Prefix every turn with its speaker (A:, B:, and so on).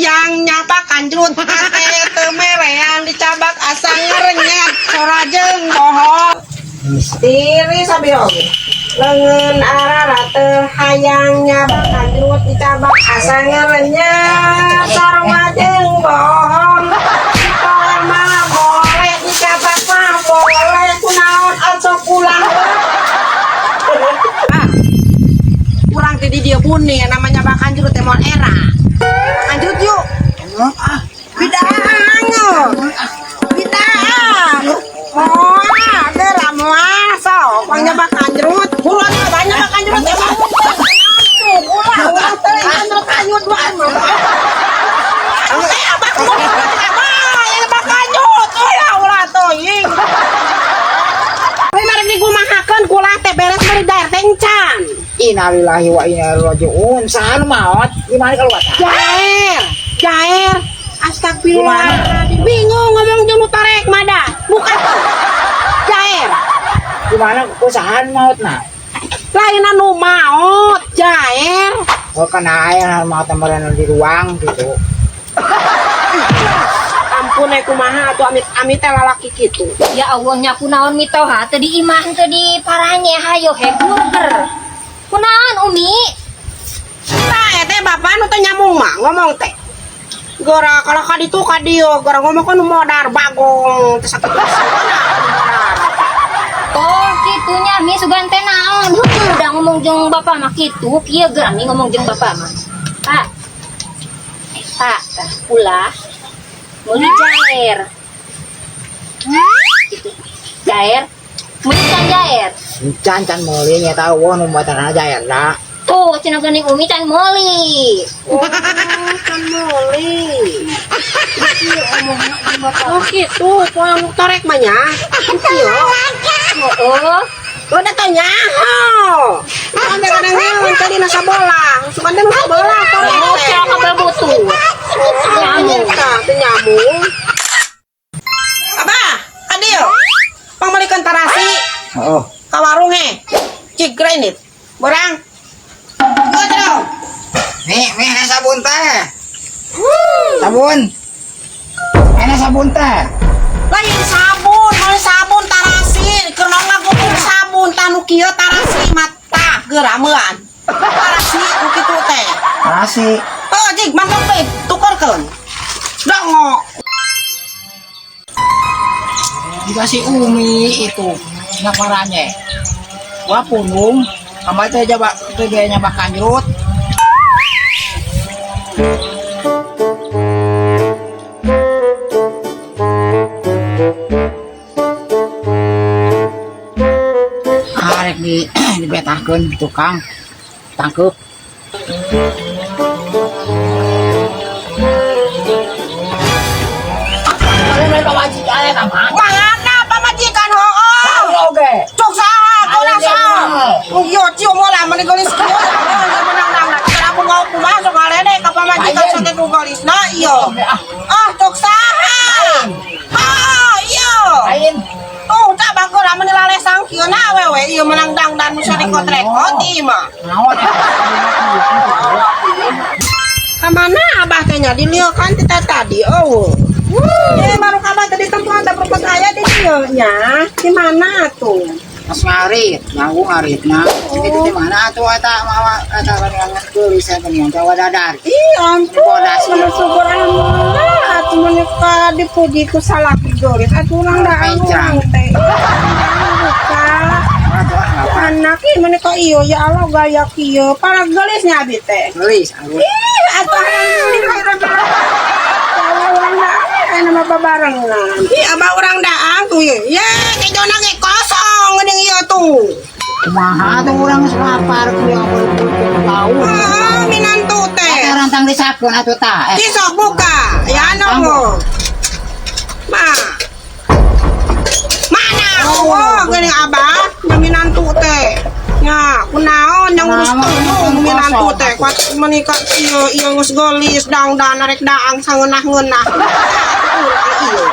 A: hayang nyapa kanjut kate temerean dicabak asal ngerenyet sorajeng bohong tiri sabiog lengan arara hayang nyapa kanjut dicabak asal ngerenyet sorajeng bohong mah boleh dicabak mah boleh kunaon atau pulang kurang tadi dia bunyi namanya makan jeruk temon era lanjut yuk bidang oh ada ramuan so pangnya makan jeruk bulan banyak makan jeruk temon ulah kanjut bukan beres dari daerah tencan.
B: Innalillahi wa inna ilaihi raji'un. Saan maot? Gimana kalau kata?
A: Jair. Astagfirullah. Bingung ngomong jeung tarek mada. Bukan. Jair.
B: Gimana usahaan maot na?
A: Lain anu maot, Jair.
B: Oh kana aya maot tambaran di ruang gitu.
A: Ampun kumaha atuh amit teh lalaki kitu.
C: Ya Allahnya kunaon mitoha teu diimah teu di paranye hayo burger. Kunaon Umi?
A: Tah teh bapak nu teh nyamung mah ngomong teh. Gora kalau ka ditu ka dieu, gora ngomong kan modar bagong teh sakitu.
C: Oh kitunya mi sugan teh naon? Udah ngomong jeung bapak mah kitu, kieu geura mi ngomong jeung bapak mah. Pak. Pak, ulah meuli Jair. Gitu. Jair. Meuli can Jair.
B: Can meuli nya tahu nu buatan Jair da.
C: Tuh, cenah geuning Umi can meuli.
A: Oh, kan meuli. Oh gitu, poang torek mah nya. Kieu.
C: Oh.
A: Udah tanya, kadang-kadang tadi nasa bola, suka ada nasa bola,
C: Oh, kira kabel butuh.
A: Nyamuk. Apa? Adio, pangmalikan tarasi.
B: Oh.
A: Ka warung cik granit, borang. Godro.
B: Nih sabun teh. Sabun. Ana sabun teh.
A: Lain sabun, mau sabun tarasi, keur ngagupung sabun tanu kieu tarasi mata geurameun. Tarasi nu kitu teh.
B: Tarasi.
A: Oh, jig mantap teh, tukerkeun. Dongo.
B: Dikasih Umi itu naparannya. Wah punung, kamar teh jaba teh gayanya makan jeruk. Arek dibetahkeun tukang tangkep.
A: Mana pamajikan hooh?
B: Oke.
A: Cuk saha kula saha? Yo cium mola meni gelis kieu. Menang-menang. Cara aku ngau kumaha sok alene ka pamajikan sote ku gelisna ieu. Ah cuk saha? Ah ieu.
B: Lain.
A: Tuh tak bageura meni lalesang kieu na wewe ieu menang dangdan nu sari kotrek-kot ieu mah.
B: Naon
A: Kamana abah teh nya dilieukan tadi eueuh. Baru kabar tadi tempat ada berapa saya di nya. Di mana tuh?
B: Mas ngarit, nanggung ngaritna. Itu di mana tuh eta mawa eta banget geus saya pengen Jawa dadar.
A: Ih ampun, syukur alhamdulillah. Atuh menika dipuji ku salaki geus. Atuh urang da urang teh. Anak ieu menika ieu ya Allah gaya kieu. Para gelisnya abi teh.
B: Gelis arus.
A: Ih atuh alhamdulillah. Nama babarengan. Ih abah urang daang tuh ya. Teh jona ge kosong geuning ieu tuh.
B: Kumaha tuh urang geus lapar ku yang bau.
A: Ah, minantu teh.
B: Rantang disakeun atuh tah.
A: Ki sok buka. Ya anu. Mah. Mana? Oh, geuning abah nya minantu teh. Nya, kunaon yang urus teuing minantu teh. Kuat menika ieu geus geulis dangdan rek daang sangeunah-ngeunah. Iya.